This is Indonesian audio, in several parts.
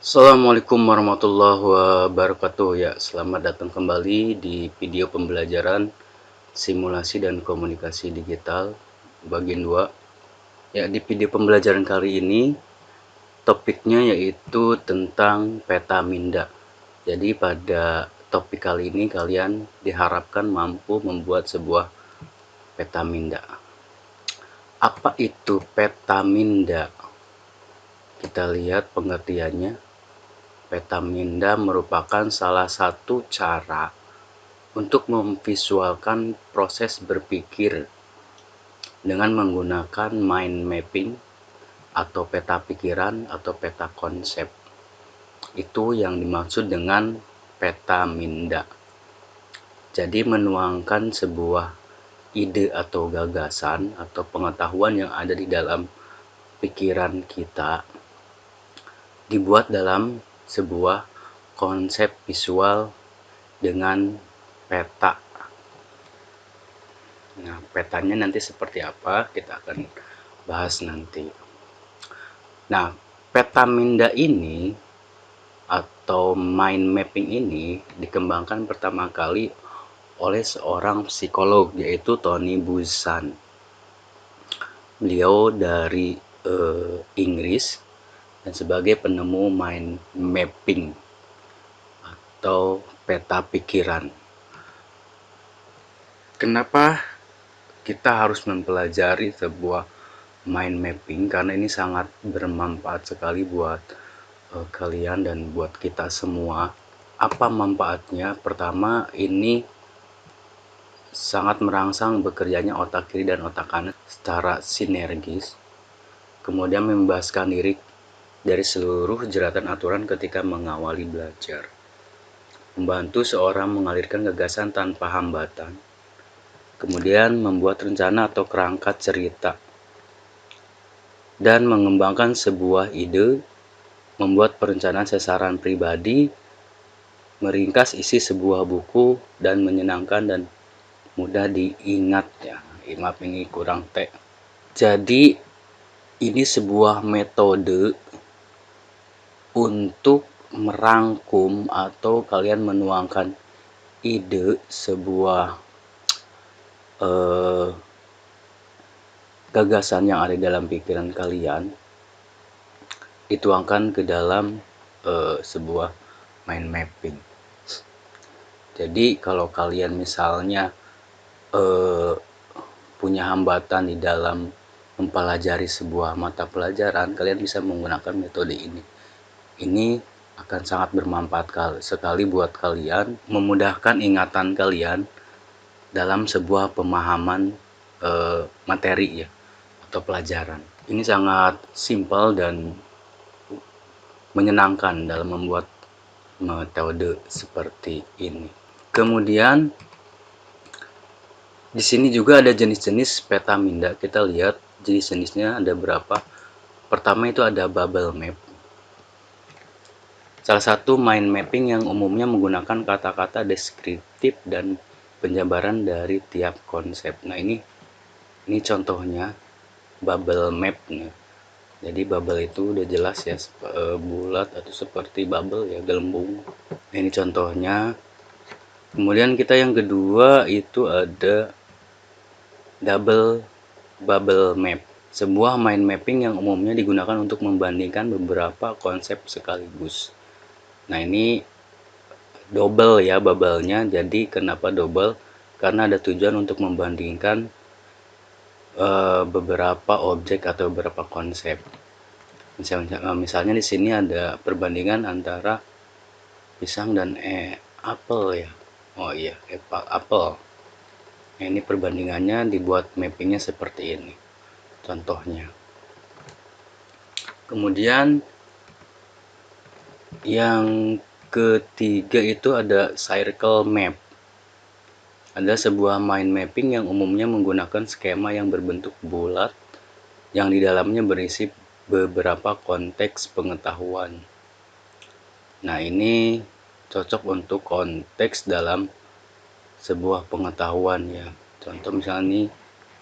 Assalamualaikum warahmatullahi wabarakatuh. Ya, selamat datang kembali di video pembelajaran simulasi dan komunikasi digital bagian 2. Ya, di video pembelajaran kali ini topiknya yaitu tentang peta minda. Jadi pada topik kali ini kalian diharapkan mampu membuat sebuah peta minda. Apa itu peta minda? Kita lihat pengertiannya. Peta minda merupakan salah satu cara untuk memvisualkan proses berpikir dengan menggunakan mind mapping atau peta pikiran atau peta konsep. Itu yang dimaksud dengan peta minda. Jadi menuangkan sebuah ide atau gagasan atau pengetahuan yang ada di dalam pikiran kita dibuat dalam sebuah konsep visual dengan peta. Nah, petanya nanti seperti apa kita akan bahas nanti. Nah, peta minda ini atau mind mapping ini dikembangkan pertama kali oleh seorang psikolog yaitu Tony Buzan. Beliau dari Inggris dan sebagai penemu mind mapping atau peta pikiran. Kenapa kita harus mempelajari sebuah mind mapping? Karena ini sangat bermanfaat sekali buat kalian dan buat kita semua. Apa manfaatnya? Pertama, ini sangat merangsang bekerjanya otak kiri dan otak kanan secara sinergis. Kemudian membebaskan diri dari seluruh jeratan aturan ketika mengawali belajar. Membantu seorang mengalirkan gagasan tanpa hambatan. Kemudian membuat rencana atau kerangka cerita. Dan mengembangkan sebuah ide, membuat perencanaan sasaran pribadi, meringkas isi sebuah buku, dan menyenangkan dan mudah diingat ya. Maaf ini kurang T. Jadi ini sebuah metode untuk merangkum atau kalian menuangkan ide sebuah gagasan yang ada dalam pikiran kalian dituangkan ke dalam sebuah mind mapping. Jadi kalau kalian misalnya punya hambatan di dalam mempelajari sebuah mata pelajaran, kalian bisa menggunakan metode ini. Ini akan sangat bermanfaat sekali buat kalian, memudahkan ingatan kalian dalam sebuah pemahaman materi ya atau pelajaran. Ini sangat simpel dan menyenangkan dalam membuat metode seperti ini. Kemudian di sini juga ada jenis-jenis peta minda. Kita lihat jenis-jenisnya ada berapa. Pertama itu ada bubble map. Salah satu mind mapping yang umumnya menggunakan kata-kata deskriptif dan penjabaran dari tiap konsep. Nah, ini contohnya bubble map nih. Jadi bubble itu udah jelas ya, bulat atau seperti bubble ya, gelembung. Nah, ini contohnya. Kemudian kita yang kedua itu ada double bubble map. Sebuah mind mapping yang umumnya digunakan untuk membandingkan beberapa konsep sekaligus. Nah, ini double ya bubble-nya. Jadi kenapa double? Karena ada tujuan untuk membandingkan beberapa objek atau beberapa konsep. Misalnya di sini ada perbandingan antara pisang dan apel ya. Oh iya, apel. Nah, ini perbandingannya dibuat mappingnya seperti ini. Contohnya. Kemudian yang ketiga itu ada circle map. Ada sebuah mind mapping yang umumnya menggunakan skema yang berbentuk bulat yang di dalamnya berisi beberapa konteks pengetahuan. Nah, ini cocok untuk konteks dalam sebuah pengetahuan ya. Contoh misalnya nih,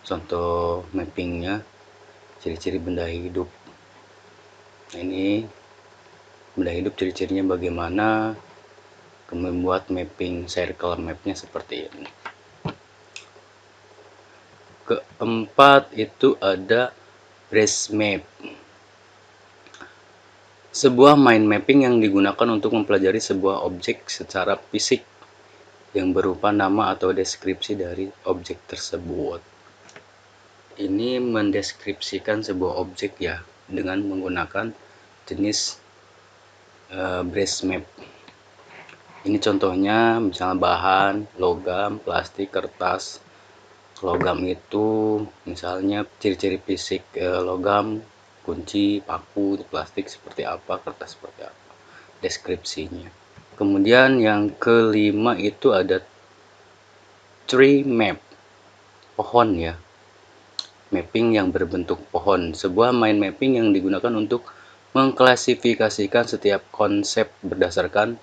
contoh mappingnya ciri-ciri benda hidup. Nah, ini benda hidup ciri-cirinya bagaimana, membuat mapping circle mapnya seperti ini. Keempat itu ada brace map, sebuah mind mapping yang digunakan untuk mempelajari sebuah objek secara fisik yang berupa nama atau deskripsi dari objek tersebut. Ini mendeskripsikan sebuah objek ya dengan menggunakan jenis brace map. Ini contohnya misalnya bahan, logam, plastik, kertas. Logam itu misalnya ciri-ciri fisik logam, kunci, paku, plastik seperti apa, kertas seperti apa, deskripsinya. Kemudian yang kelima itu ada tree map, pohon ya, mapping yang berbentuk pohon, sebuah mind mapping yang digunakan untuk mengklasifikasikan setiap konsep berdasarkan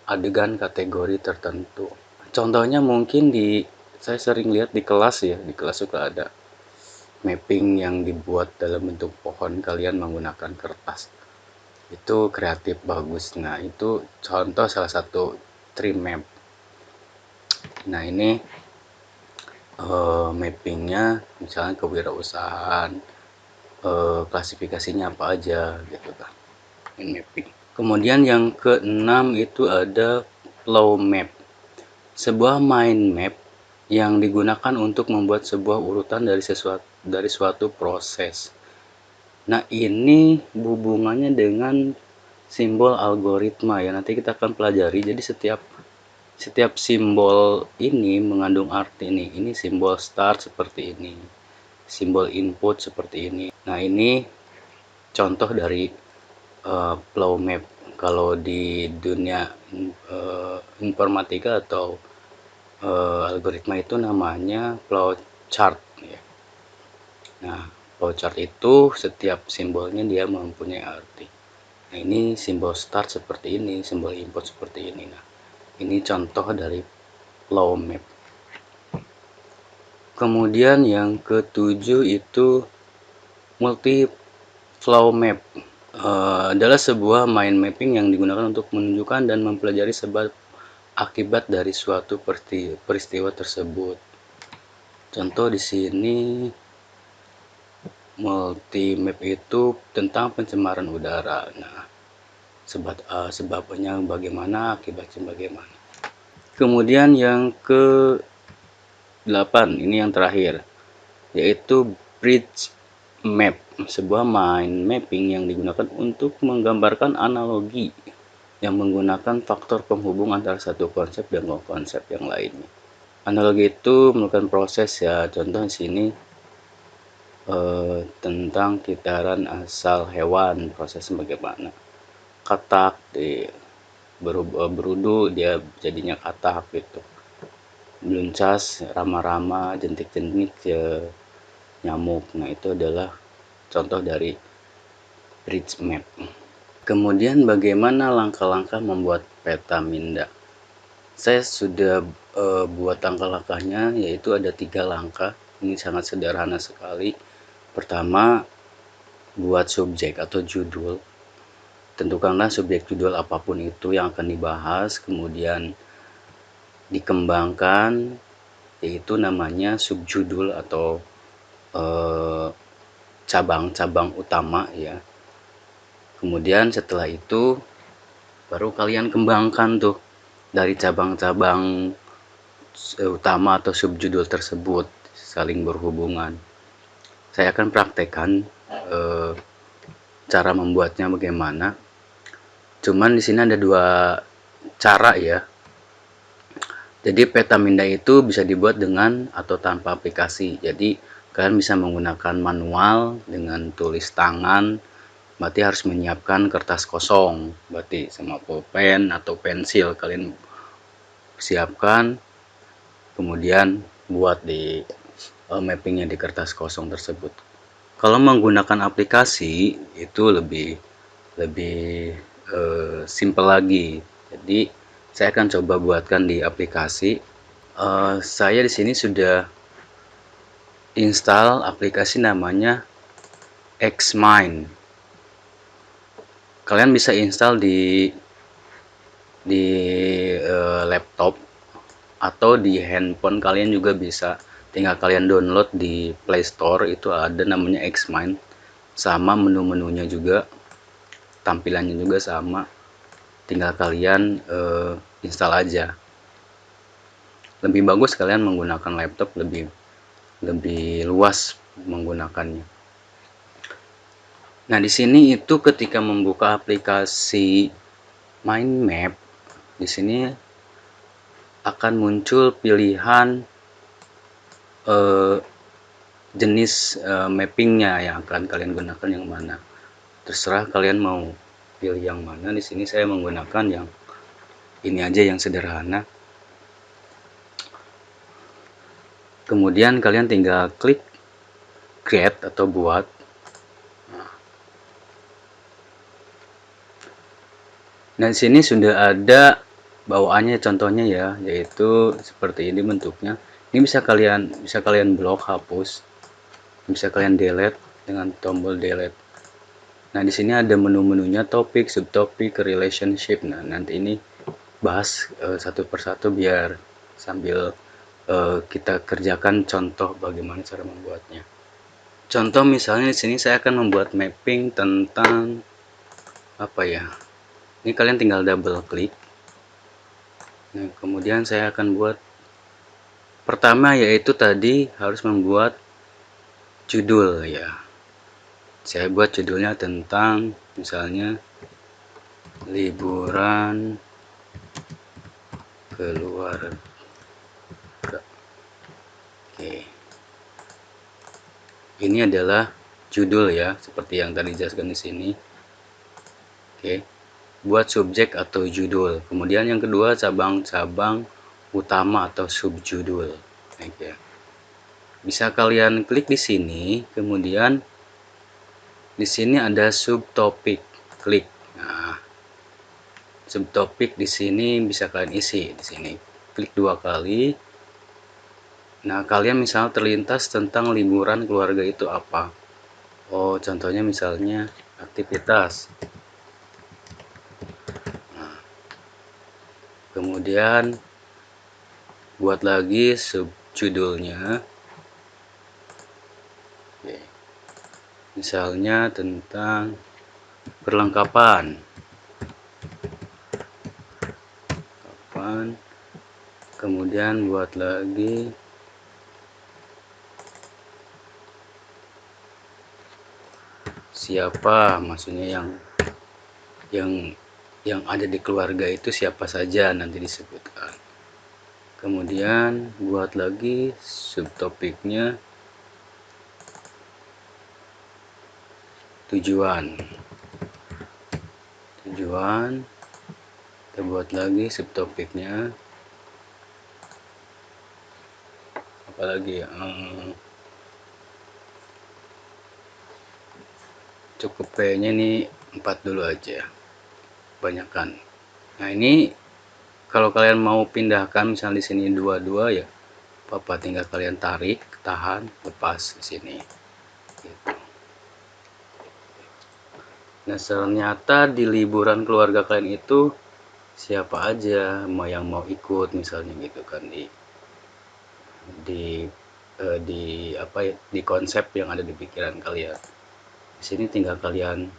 adegan kategori tertentu. Contohnya mungkin saya sering lihat di kelas ya, di kelas suka ada mapping yang dibuat dalam bentuk pohon, kalian menggunakan kertas. Itu kreatif, bagus. Nah, itu contoh salah satu tree map. Nah, ini mappingnya misalnya kewirausahaan, klasifikasinya apa aja gitu kan. Ini mapping. Kemudian yang keenam itu ada flow map, sebuah mind map yang digunakan untuk membuat sebuah urutan dari suatu proses. Nah, ini hubungannya dengan simbol algoritma ya. Nanti kita akan pelajari. Jadi setiap simbol ini mengandung arti nih. Ini simbol start seperti ini. Simbol input seperti ini. Nah, ini contoh dari flow map. Kalau di dunia informatika atau algoritma itu namanya flowchart ya. Nah, flowchart itu setiap simbolnya dia mempunyai arti. Nah, ini simbol start seperti ini, simbol input seperti ini. Nah, ini contoh dari flow map. Kemudian yang ketujuh itu multi flow map. Adalah sebuah mind mapping yang digunakan untuk menunjukkan dan mempelajari sebab akibat dari suatu peristiwa tersebut. Contoh di sini multi map itu tentang pencemaran udara. Nah, sebabnya bagaimana, akibatnya bagaimana. Kemudian yang ke-8, ini yang terakhir, yaitu bridge map, sebuah mind mapping yang digunakan untuk menggambarkan analogi yang menggunakan faktor penghubung antara satu konsep dan konsep yang lainnya. Analogi itu merupakan proses ya, contoh di sini tentang kitaran asal hewan, proses bagaimana katak berudu dia jadinya katak gitu, meluncas rama-rama, jentik-jentik nyamuk. Nah, itu adalah contoh dari bridge map. Kemudian bagaimana langkah-langkah membuat peta minda. Saya sudah buat langkah-langkahnya, yaitu ada 3 langkah. Ini sangat sederhana sekali. Pertama, buat subjek atau judul. Tentukanlah subjek judul apapun itu yang akan dibahas, kemudian dikembangkan, yaitu namanya subjudul atau cabang-cabang utama ya. Kemudian setelah itu baru kalian kembangkan tuh dari cabang-cabang utama atau subjudul tersebut saling berhubungan. Saya akan praktekkan cara membuatnya bagaimana. Cuman di sini ada 2 cara ya. Jadi peta minda itu bisa dibuat dengan atau tanpa aplikasi. Jadi kalian bisa menggunakan manual dengan tulis tangan. Berarti harus menyiapkan kertas kosong. Berarti sama pulpen atau pensil kalian siapkan. Kemudian buat di mappingnya di kertas kosong tersebut. Kalau menggunakan aplikasi itu lebih simple lagi. Jadi saya akan coba buatkan di aplikasi. Saya di sini sudah install aplikasi namanya Xmind. kalian bisa install di laptop atau di handphone kalian juga bisa. Tinggal kalian download di Play Store, itu ada namanya Xmind, sama menu-menunya juga, tampilannya juga sama, tinggal kalian install aja. Lebih bagus kalian menggunakan laptop, lebih luas menggunakannya. Nah, di sini itu ketika membuka aplikasi Mind Map, di sini akan muncul pilihan jenis mappingnya yang akan kalian gunakan yang mana. Terserah kalian mau pilih yang mana. Di sini saya menggunakan yang ini aja, yang sederhana. Kemudian kalian tinggal klik create atau buat. Nah, di sini sudah ada bawaannya, contohnya ya, yaitu seperti ini bentuknya. Ini bisa kalian blok, hapus, bisa kalian delete dengan tombol delete. Nah, di sini ada menu-menunya, topik, subtopik, relationship. Nah, nanti ini bahas satu persatu biar sambil kita kerjakan contoh bagaimana cara membuatnya. Contoh misalnya di sini saya akan membuat mapping tentang apa ya? Ini kalian tinggal double klik. Nah, kemudian saya akan buat pertama, yaitu tadi harus membuat judul ya. Saya buat judulnya tentang misalnya liburan keluarga. Oke. Ini adalah judul ya, seperti yang tadi dijelaskan di sini. Oke. Buat subjek atau judul. Kemudian yang kedua, cabang-cabang utama atau subjudul. Oke. Bisa kalian klik di sini, kemudian di sini ada subtopik. Klik. Nah, subtopik di sini bisa kalian isi di sini. Klik 2 kali. Nah, kalian misal terlintas tentang liburan keluarga itu apa? Oh, contohnya misalnya aktivitas. Nah, kemudian buat lagi subjudulnya. Oke. Misalnya tentang perlengkapan. Kemudian buat lagi siapa, maksudnya yang ada di keluarga itu siapa saja nanti disebutkan. Kemudian buat lagi subtopiknya tujuan. Kita buat lagi subtopiknya apalagi ya, cukup kayaknya ini 4 dulu aja, banyakkan. Nah, ini kalau kalian mau pindahkan misalnya di sini 22 ya, apa tinggal kalian tarik, tahan, lepas di sini. Gitu. Nah, ternyata di liburan keluarga kalian itu siapa aja yang mau ikut misalnya gitu kan, di apa ya, di konsep yang ada di pikiran kalian. Di sini tinggal kalian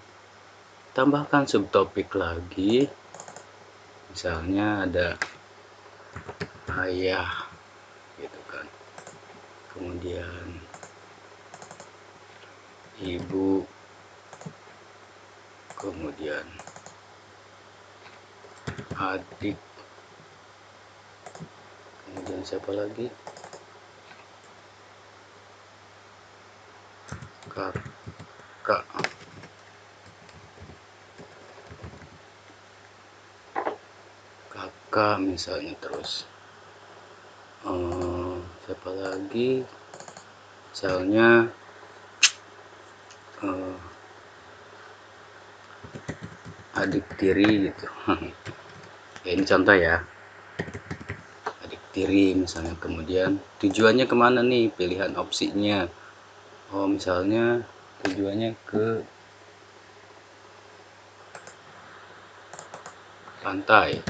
tambahkan subtopik lagi. Misalnya ada ayah gitu kan. Kemudian ibu, kemudian adik, kemudian siapa lagi, kakak, misalnya. Terus siapa lagi, misalnya adik tiri gitu. Ya, ini contoh ya, adik tiri misalnya. Kemudian tujuannya kemana nih, pilihan opsinya. Oh, misalnya tujuannya ke pantai,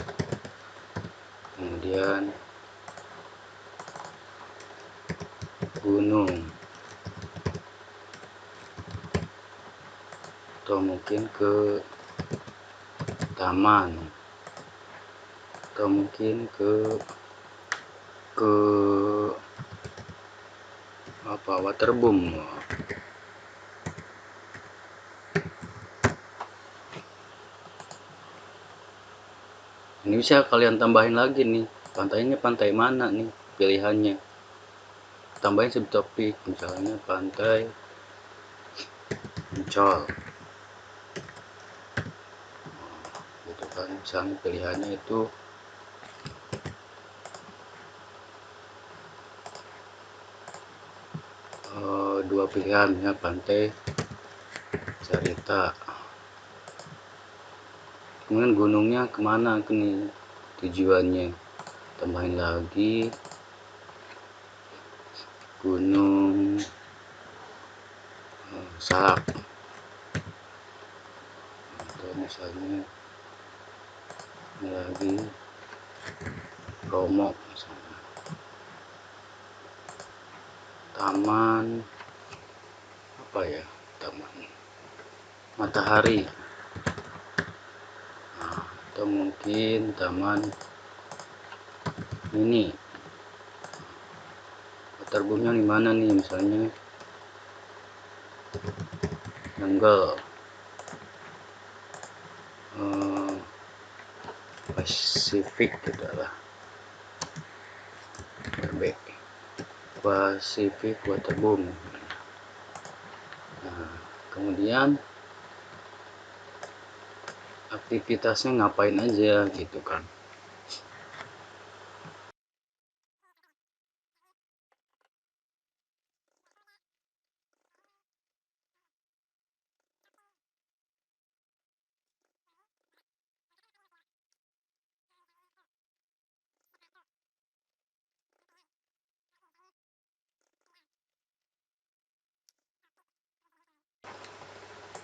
kemudian gunung, atau mungkin ke taman, atau mungkin ke apa, waterboom. Ini bisa kalian tambahin lagi nih, pantainya pantai mana nih pilihannya, tambahin subtopik, misalnya pantai Ancol gitu kan. Misalnya pilihannya itu dua pilihan ya, pantai Carita, kemudian gunungnya kemana nih tujuannya, tambahin lagi gunung Salak, atau misalnya lagi Bromo, misalnya taman apa ya, taman Matahari, nah, atau mungkin taman ini waterboomnya di mana nih, misalnya Jungle, Pacific gitu lah, RB Pacific Waterboom. Nah, kemudian aktivitasnya ngapain aja gitu kan.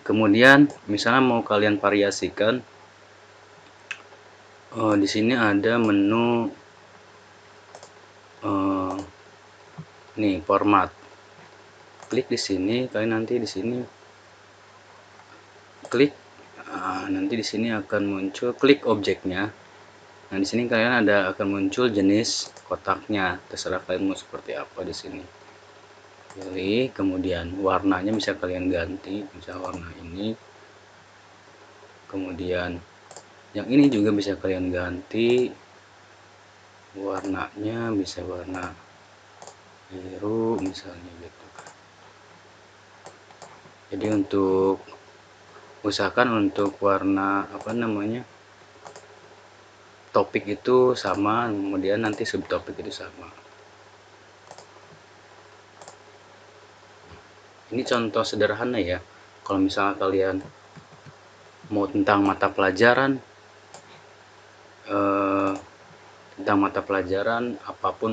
Kemudian misalnya mau kalian variasikan, di sini ada menu nih format. Klik di sini, kalian nanti di sini klik, nanti di sini akan muncul klik objeknya. Nah, di sini kalian akan muncul jenis kotaknya, terserah kalian mau seperti apa di sini. Pilih, kemudian warnanya bisa kalian ganti, misal warna ini. Kemudian yang ini juga bisa kalian ganti warnanya, bisa warna biru misalnya gitu. Jadi untuk usahakan untuk warna apa namanya, topik itu sama, kemudian nanti subtopik itu sama. Ini contoh sederhana ya, kalau misalnya kalian mau tentang mata pelajaran, apapun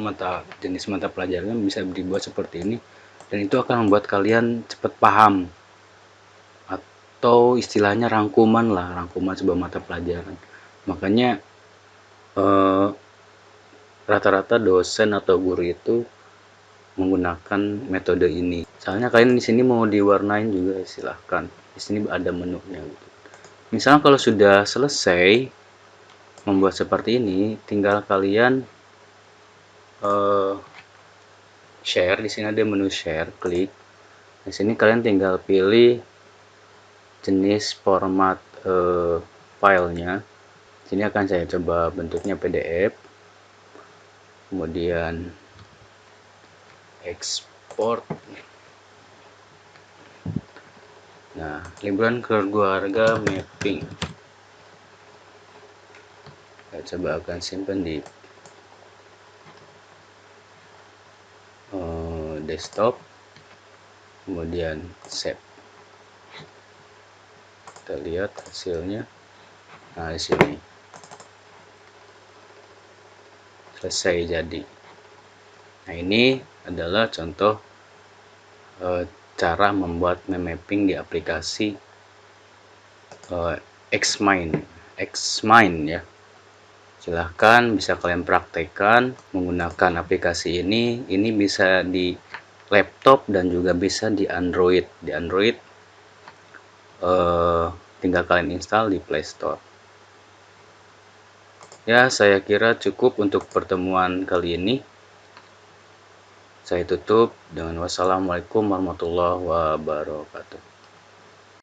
jenis mata pelajaran bisa dibuat seperti ini, dan itu akan membuat kalian cepat paham, atau istilahnya rangkuman sebuah mata pelajaran. Makanya rata-rata dosen atau guru itu menggunakan metode ini. Misalnya kalian di sini mau diwarnain juga silahkan. Di sini ada menunya gitu. Misalnya kalau sudah selesai membuat seperti ini, tinggal kalian share. Di sini ada menu share, klik. Di sini kalian tinggal pilih jenis format filenya. Sini akan saya coba bentuknya PDF. Kemudian export. Nah, liburan keluarga mapping. Saya coba akan simpan di desktop, kemudian save. Kita lihat hasilnya. Nah, di sini selesai jadi. Nah, ini adalah contoh cara membuat map mapping di aplikasi Xmind. Xmind ya. Silahkan bisa kalian praktekkan menggunakan aplikasi ini. Ini bisa di laptop dan juga bisa di Android. Di Android tinggal kalian install di Play Store. Ya, saya kira cukup untuk pertemuan kali ini. Saya tutup dengan wassalamualaikum warahmatullahi wabarakatuh.